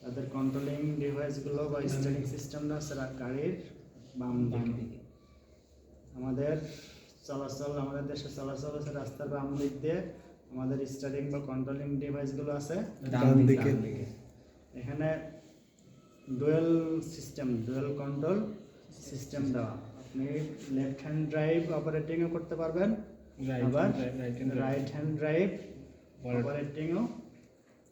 তাদের কন্ট্রোলিং ডিভাইসগুলো বা স্টিয়ারিং সিস্টেমটা সেটা গাড়ির বাম দিকে। আমাদের আমাদের দেশে চলাচল আছে রাস্তার বাম দিক দিয়ে, আমাদের স্টিয়ারিং বা কন্ট্রোলিং ডিভাইসগুলো আছে ডান দিকে। এখানে ডুয়েল কন্ট্রোল সিস্টেম দেওয়া। আপনি লেফট হ্যান্ড ড্রাইভ অপারেটিংও করতে পারবেন, আবার রাইট হ্যান্ড ড্রাইভ অপারেটিংও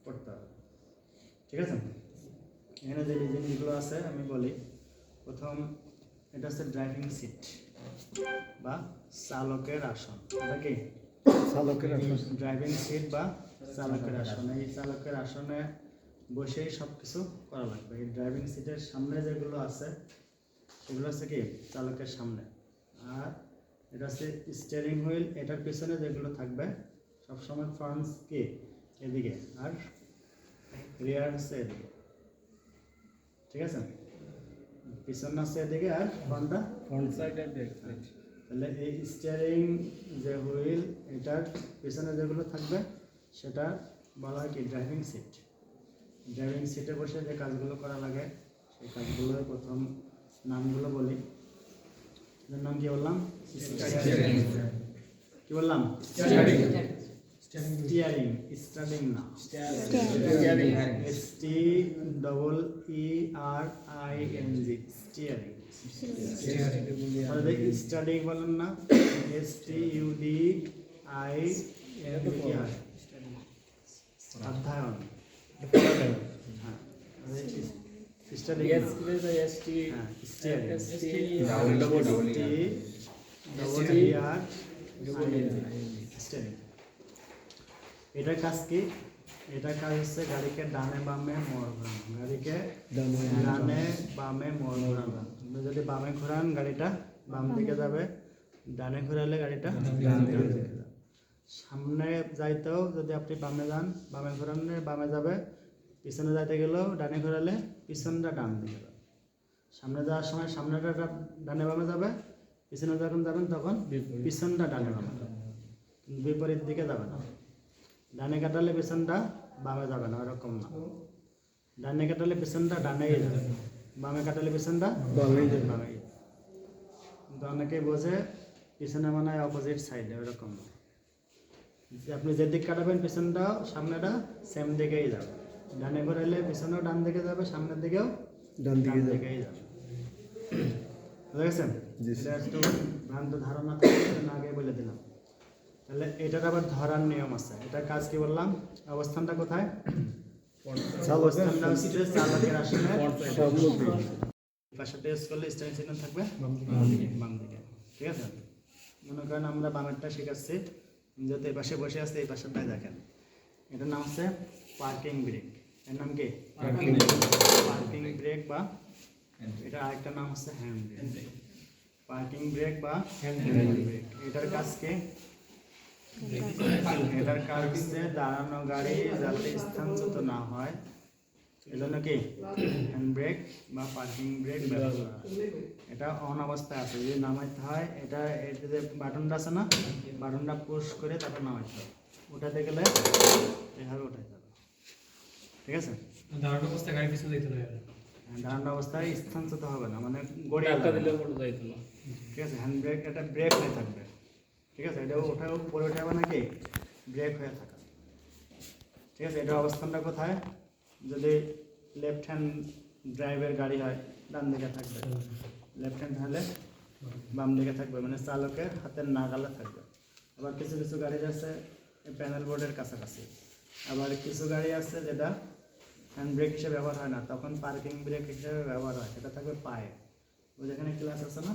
করতে পারবেন। ঠিক আছে, এখানে যে জিনিসগুলো আছে আমি বলি। প্রথম এটা হচ্ছে ড্রাইভিং সিট বা চালকের আসন। এটা কি চালকের আসন? ড্রাইভিং সিট বা চালকের আসন। এই চালকের আসনে বসেই সব কিছু করা লাগবে। এই ড্রাইভিং সিটের সামনে যেগুলো আছে সেগুলো হচ্ছে কি চালকের সামনে, আর এটা হচ্ছে স্টিয়ারিং হুইল। এটার পিছনে যেগুলো থাকবে সবসময় ফ্রন্ট কি এদিকে, আর রিয়ার হচ্ছে এদিকে। ঠিক আছে, পিছন হচ্ছে এদিকে আর ফ্রন্ট সাইড আর ব্যাক সাইড। তাহলে এই স্টিয়ারিং যে হুইল, এটার পিছনে যেগুলো থাকবে সেটা বলা হয় কি ড্রাইভিং সিট। ড্রাইভিং সিটে বসে যে কাজগুলো করা লাগে সেই কাজগুলো প্রথম নামগুলো বলি। এর নাম কি বললাম? কি বললাম? স্টিয়ারিং না, স্টিয়ারিং। স্টিয়ারিং। স্টাডিং বলেন না, অধ্যয়ন। এটার কাজ কি? এটার কাজ হচ্ছে গাড়িকে ডানে বামে মোড় ঘোরানো। গাড়িকে ডানে বামে মোড় ঘোরানো। যদি বামে ঘোরান গাড়িটা বাম দিকে যাবে, ডানে ঘোরালে গাড়িটা ডান দিকে যাবে। সামনে যাইতেও যদি আপনি বামে যান, বামে ঘোরালে বামে যাবে। পিছনে যাইতে গেলেও ডানে ঘোরালে পিছনটা ডান দিকে যাবে। সামনে যাওয়ার সময় সামনেটা ডানে বামে যাবে, পিছনে যখন যাবেন তখন পিছনটা ডানে বামে যাবে, বিপরীত দিকে যাবে না। ডানে কাটালে পিছনটা বামে যাবে না, ওরকম না। ডানে কাটালে পিছনটা ডানেই যাবে, বামে কাটালে পিছনটা বামেই যাবে। কিন্তু অনেকেই বোঝে পিছনে মানে অপোজিট সাইডে, ওরকম না। আপনি যেদিক কাটাবেন পিছনটাও সামনেটা সেম দিকেই যাবে। ডানে ঘোরাইলে পিছনেও ডান দিকে যাবে, সামনের দিকেও ডান দিকেই যাবে। বুঝে গেছেন? এটা একটু ভ্রান্ত ধারণা থেকে আগে বলে দিলাম। তাহলে এটার আবার ধরার নিয়ম আছে। এটার কাজ কি বললাম? অবস্থানটা কোথায়? অবস্থানটা হচ্ছে চালকের আসনে পাশে টেস্ট করলে স্টাইল সিগন্যাল থাকবে বাম দিকে। ঠিক আছে, মনে করেন আমরা বামেরটা শিখাচ্ছি, যাতে এই পাশে বসে আছে এই পাশেরটাই দেখেন। এটার নাম হচ্ছে পার্কিং ব্রেক। এর নাম কি? পার্কিং ব্রেক বা এটা আরেকটা নাম হচ্ছে হ্যান্ড ব্রেক। পার্কিং ব্রেক বা হ্যান্ড ব্রেক। এটার কাজ কি? এটার কাজ হচ্ছে দাঁড়ানো গাড়ি যাতে স্থানচ্যুত না হয়, এজন্য কি হ্যান্ড ব্রেক বা পার্কিং ব্রেক ব্যবহার করা হয়। এটা অন অবস্থায় আছে, যদি নামাইতে হয় এটা যে বাটনটা আছে না, বাটনটা পুশ করে তারপর নামাইতে হবে। ওঠাতে গেলে এভাবে উঠাইতে হবে। ঠিক আছে, দাঁড়ানো অবস্থায় গাড়ি পিছনে যেতে হবে। দাঁড়ানো অবস্থায় স্থানচ্যুত হবে না, মানে গড়িয়ে দিলে পড়ে যাইতো না। ঠিক আছে, হ্যান্ড ব্রেক এটা ব্রেক হয়ে থাকবে। ঠিক আছে, এটা ওঠাও পরে উঠাবে নাকি ব্রেক হয়ে থাকা। ঠিক আছে, এটার অবস্থানটা কোথায়? যদি লেফট হ্যান্ড ড্রাইভের গাড়ি হয় ডান দিকে থাকবে, লেফট হ্যান্ড হলে বাম দিকে থাকবে, মানে চালকের হাতের নাগালে থাকবে। আবার কিছু কিছু গাড়ি আছে প্যানেল বোর্ডের কাছাকাছি, আবার কিছু গাড়ি আছে যেটা হ্যান্ড ব্রেক হিসেবে ব্যবহার হয় না, তখন পার্কিং ব্রেক হিসেবে ব্যবহার হয়। সেটা থাকবে পায়ে, ওই যেখানে ক্লাস আছে না,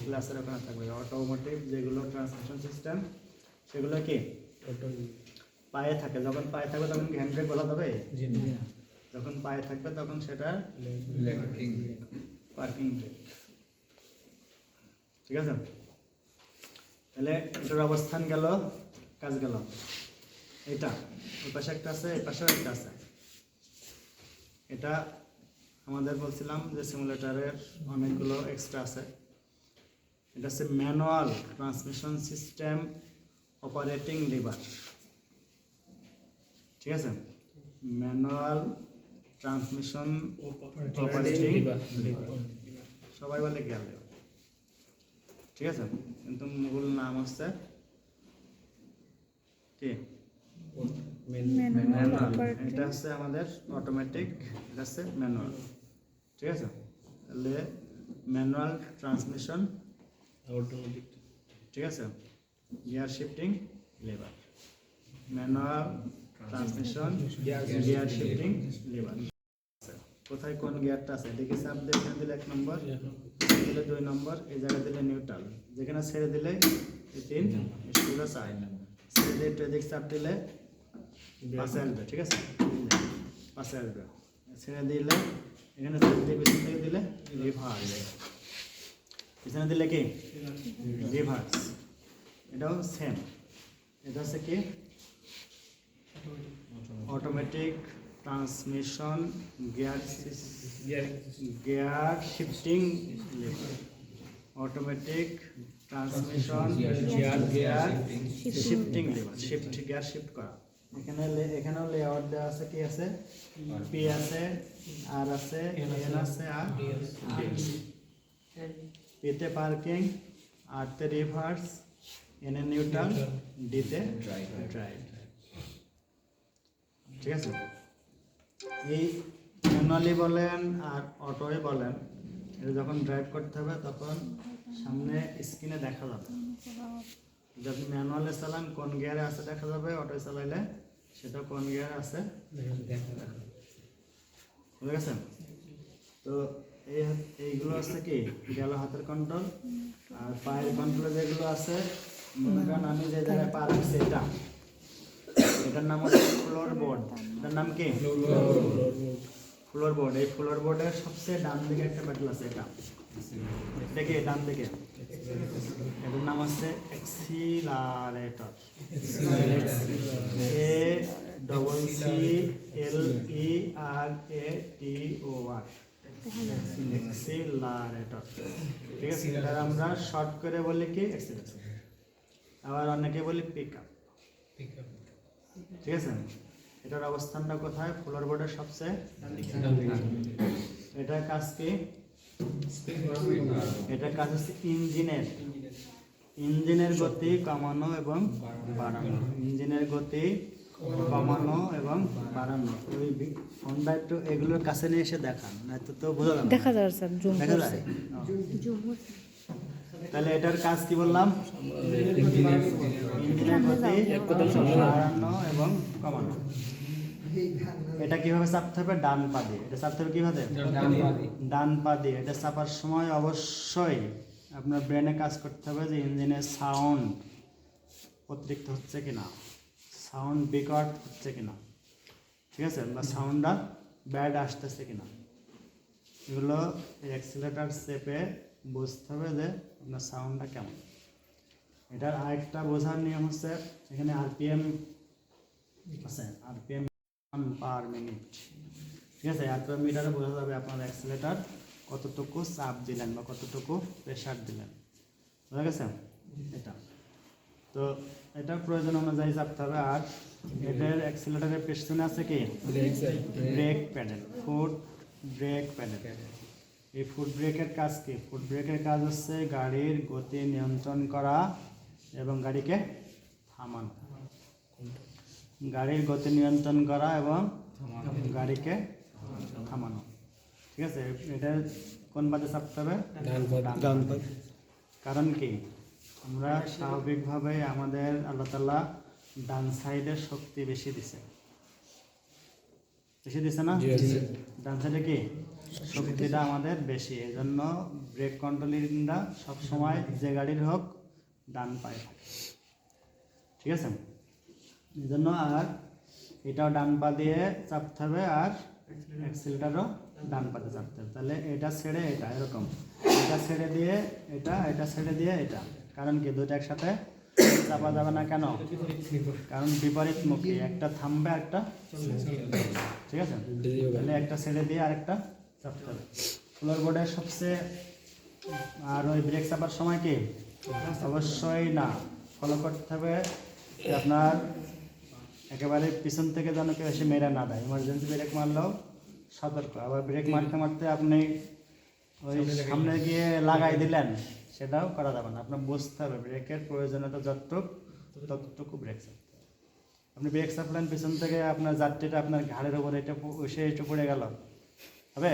ক্লাসের ওখানে থাকবে। অটোমোটিভ যেগুলো ট্রান্সমিশন সিস্টেম সেগুলো কি পায়ে থাকে। যখন পায়ে থাকবে তখন কি হ্যান্ড ব্রেক বলা যাবে? যখন পায়ে থাকবে তখন সেটা পার্কিং ব্রেক। ঠিক আছে, তাহলে এটার অবস্থান গেল, কাজ গেল। এটা ওই পাশে একটা আছে, এই পাশেও একটা আছে। এটা আমাদের বলছিলাম যে সিমুলেটারের অনেকগুলো এক্সট্রা আছে। এটা হচ্ছে manual transmission system operating liver. ঠিক আছে, ম্যানুয়াল ট্রান্সমিশন অপারেটিং সবাই বলে গিয়ার লিভার, ঠিক আছে, কিন্তু মূল নাম হচ্ছে কি ম্যানুয়াল। এটা হচ্ছে আমাদের অটোমেটিক, এটা হচ্ছে ম্যানুয়াল, ঠিক আছে। তাহলে ম্যানুয়াল ট্রান্সমিশন অটোমেটিক, ঠিক আছে, gear shifting liver, manual transmission gear shifting liver. কোথায় কোন গিয়ারটা আছে এদিকে চাপ দিয়ে এখানে দিলে 1 নম্বর, দিলে 2 নম্বর, এই জায়গায় দিলে নিউট্রাল, যেখানে ছেড়ে দিলে 3, স্কুলে 4, ছেড়ে দিয়ে একটু এদিকে চাপ দিলে 5 আসবে, ঠিক আছে, 5 আসবে, ছেড়ে দিলে এখানে চাপ দিয়ে পিছন থেকে দিলে রিভার্স, পিছনে দিলে কি রিভার্স। এটাও সেম, এটা হচ্ছে কি automatic transmission gear shifting liver, automatic transmission gear shifting liver, shift gear shift করা। এখানেও লেআউট দেওয়া আছে, কি আছে, পি আছে, আর আছে, এন আছে, আর ডি আছে। পিতে পার্কিং, আরতে রিভার্স, এন এ নিউট্রাল, ডিতে ড্রাইভ, ঠিক আছে। এই ম্যানুয়ালি বলেন আর অটোই বলেন, এটা যখন ড্রাইভ করতে হবে তখন সামনে স্ক্রিনে দেখা যাবে। যদি ম্যানুয়ালে চালান কোন গিয়ারে আছে দেখা যাবে, অটোয় চালাইলে সেটা কোন গিয়ারে আছে বুঝে গেছেন। তো এইগুলো আছে কি গেল হাতের কন্ট্রোল, আর পায়ের কন্ট্রোলে যেগুলো আছে, মনে করেন আমি যে জায়গায় পা রাখছি এটার নাম হচ্ছে ফ্লোর বোর্ড। এটার নাম কি ফ্লোর বোর্ড। এই ফ্লোর বোর্ডের সবচেয়ে ডান দিকে একটা প্যাডেল আছে, এটা দেখে ডান দিকে, এটার নাম হচ্ছে অ্যাক্সিলারেটর, ACCLERATOR, অ্যাক্সিলারেটর, ঠিক আছে। এটা আমরা শর্ট করে বলি কি অ্যাক্সিলারেটর, আবার অনেকে বলি পিক আপ, ঠিক আছে। এটার অবস্থানটা কোথায়, ফ্লোর বোর্ডের সবচেয়ে এটার কাজ কি, এটার কাজ হচ্ছে ইঞ্জিনের গতি কমানো এবং বাড়ানো, ইঞ্জিনের গতি কমানো এবং বাড়ানো। ওই ফোনটা একটু এগুলোর কাছে নিয়ে এসে দেখান, না তো বোঝা যাবে, দেখা যায় স্যার, জুম দেখা যায়। তাহলে এটার কাজ কি বললাম, ইঞ্জিনের গতি বাড়ানো এবং কমানো। এটা কিভাবে চাপতে হবে, ডান পা দিয়ে। এটা চাপতে হবে কিভাবে, ডান পা দিয়ে। এটা চাপার সময় অবশ্যই আপনার ব্রেনে কাজ করতে হবে যে ইঞ্জিনের সাউন্ড অতিরিক্ত হচ্ছে কিনা, সাউন্ড বিকট হচ্ছে কিনা, ঠিক আছে, বা সাউন্ডটা ব্যাড আসতেছে কিনা। এগুলো অ্যাক্সিলারেটর চেপে বুঝতে হবে যে আপনার সাউন্ডটা কেমন। এটার আরেকটা বোঝার নিয়ম হচ্ছে, এখানে আরপিএম আছে, আরপিএম পার মিনিট, ঠিক আছে। আরপিএম মিটারে বোঝা যাবে আপনার অ্যাক্সিলারেটর কতটুকু চাপ দিলেন বা কতটুকু প্রেশার দিলেন, বুঝা গেছে। এটা তো এটা প্রয়োজন অনুযায়ী চাপতে হবে। আর এটার অ্যাক্সিলারেটরের পেছনে আছে কি brake pedal, foot brake pedal. এই ফুট ব্রেকের কাজ কি, ফুট ব্রেকের কাজ হচ্ছে গাড়ির গতি নিয়ন্ত্রণ করা এবং গাড়িকে থামানো, গাড়ির গতি নিয়ন্ত্রণ করা এবং গাড়িকে থামানো, ঠিক আছে। এটা কোন পাতে চাপতে হবে, ডান পাতে। কারণ কি, আমরা স্বাভাবিকভাবে আমাদের আল্লাহ তাআলা ডান সাইডের শক্তি বেশি দিছে না, ডান সাইডে কি শক্তিটা আমাদের বেশি, এই জন্য ব্রেক কন্ট্রোলিংটা সবসময় যে গাড়ির হোক ডান পায়ে থাকে, ঠিক আছে। এই জন্য আর এটাও ডান পা দিয়ে চাপতে হবে, আর অ্যাক্সিলারেটরও ডান পাতে চাপতে হবে। তাহলে এটা ছেড়ে এটা, এরকম এটা ছেড়ে দিয়ে এটা, এটা ছেড়ে দিয়ে এটা। কারণ কি, দুটো একসাথে চাপা যাবে না কেন, কারণ বিপরীতমুখী, একটা থামবে একটা, ঠিক আছে। তাহলে একটা ছেড়ে দিয়ে আরেকটা চাপতে হবে। ফ্লোর বোর্ডের সবচেয়ে, আর ওই ব্রেক চাপার সময় কি অবশ্যই না ফলো করতে হবে আপনার একেবারে পিছন থেকে যেন কেউ এসে মেরে না দেয়। ইমার্জেন্সি ব্রেক মারলেও সতর্ক। আবার ব্রেক মারতে মারতে আপনি ওই সামনে গিয়ে লাগাই দিলেন, সেটাও করা যাবে না। আপনার বুঝতে হবে ব্রেকের প্রয়োজনীয়তা ততটুকু ব্রেক চাপতে হবে। আপনি ব্রেক চাপলেন পিছন থেকে, আপনার যাত্রীটা আপনার ঘাড়ের উপরে এটা এসে একটু পড়ে গেল, হবে?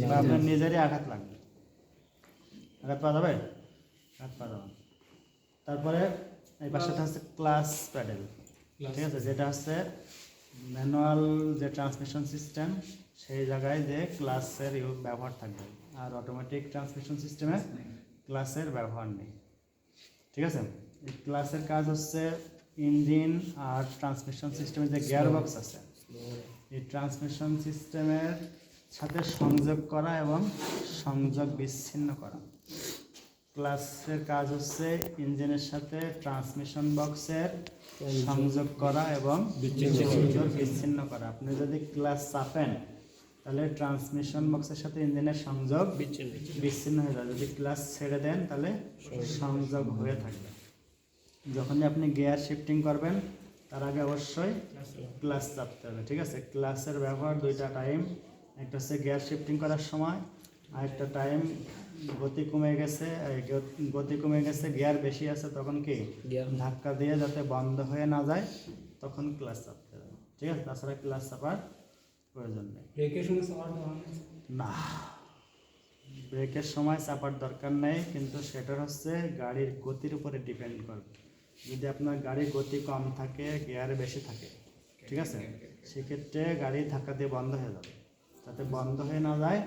বা আপনার নিজেরই আঘাত লাগবে, আঘাত পাওয়া যাবে? আঘাত পাওয়া যাবে না। তারপরে এই পাশেটা হচ্ছে ক্লাস প্যাডেল, ঠিক আছে, যেটা হচ্ছে ম্যানুয়াল যে ট্রান্সমিশন সিস্টেম, সেই জায়গায় যে ক্লাসের ব্যবহার থাকবে, আর অটোমেটিক ট্রান্সমিশন সিস্টেমে ক্লাসের ব্যবহার নেই, ঠিক আছে। এই ক্লাসের কাজ হচ্ছে ইঞ্জিন আর ট্রান্সমিশন সিস্টেমের যে গিয়ার বক্স আছে, এই ট্রান্সমিশন সিস্টেমের সাথে সংযোগ করা এবং সংযোগ বিচ্ছিন্ন করা। ক্লাসের কাজ হচ্ছে ইঞ্জিনের সাথে ট্রান্সমিশন বক্সের সংযোগ করা এবং সংযোগ বিচ্ছিন্ন করা। আপনি যদি ক্লাস চাপেন তাহলে ট্রান্সমিশন বক্সের সাথে ইঞ্জিনের সংযোগ বিচ্ছিন্ন হয়ে যাবে, যদি ক্লাস ছেড়ে দেন তাহলে সংযোগ হয়ে থাকবে। যখনই আপনি গিয়ার শিফটিং করবেন তার আগে অবশ্যই ক্লাস চাপতে হবে, ঠিক আছে। ক্লাসের ব্যবহার দুইটা টাইম, একটা হচ্ছে গিয়ার শিফটিং করার সময়, আর একটা টাইম গতি কমে গেছে, গিয়ার বেশি আছে, তখন কি ধাক্কা দিয়ে যাতে বন্ধ হয়ে না যায় তখন ক্লাস চাপতে হবে, ঠিক আছে। তাছাড়া ক্লাস চাপার প্রয়োজন নেই। না, ব্রেকের সময় চাপার দরকার নেই, কিন্তু সেটা হচ্ছে গাড়ির গতির উপরে ডিপেন্ড করবে। যদি আপনার গাড়ির গতি কম থাকে, গিয়ারে বেশি থাকে, ঠিক আছে, সেক্ষেত্রে গাড়ি ধাক্কা দিয়ে বন্ধ হয়ে যাবে। যাতে বন্ধ হয়ে না যায়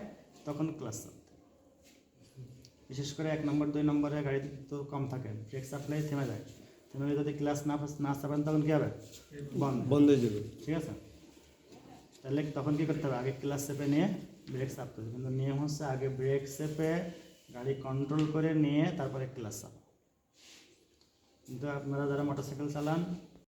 তখন ক্লাস চাপতে। বিশেষ করে 1 নম্বর 2 নম্বরে গাড়ি তো কম থাকে, ব্রেক চাপলেই থেমে যায়। থেমে যদি ক্লাস না চাপেন তখন কী হবে? বন্ধ হয়ে যাবে, ঠিক আছে। তাহলে তখন কী করতে হবে? আগে ক্লাস চেপে নিয়ে ব্রেক চাপতে হবে, কিন্তু নিয়ম হচ্ছে আগে ব্রেক চেপে গাড়ি কন্ট্রোল করে নিয়ে তারপরে ক্লাস চাপ। কিন্তু আপনারা যারা মোটরসাইকেল চালান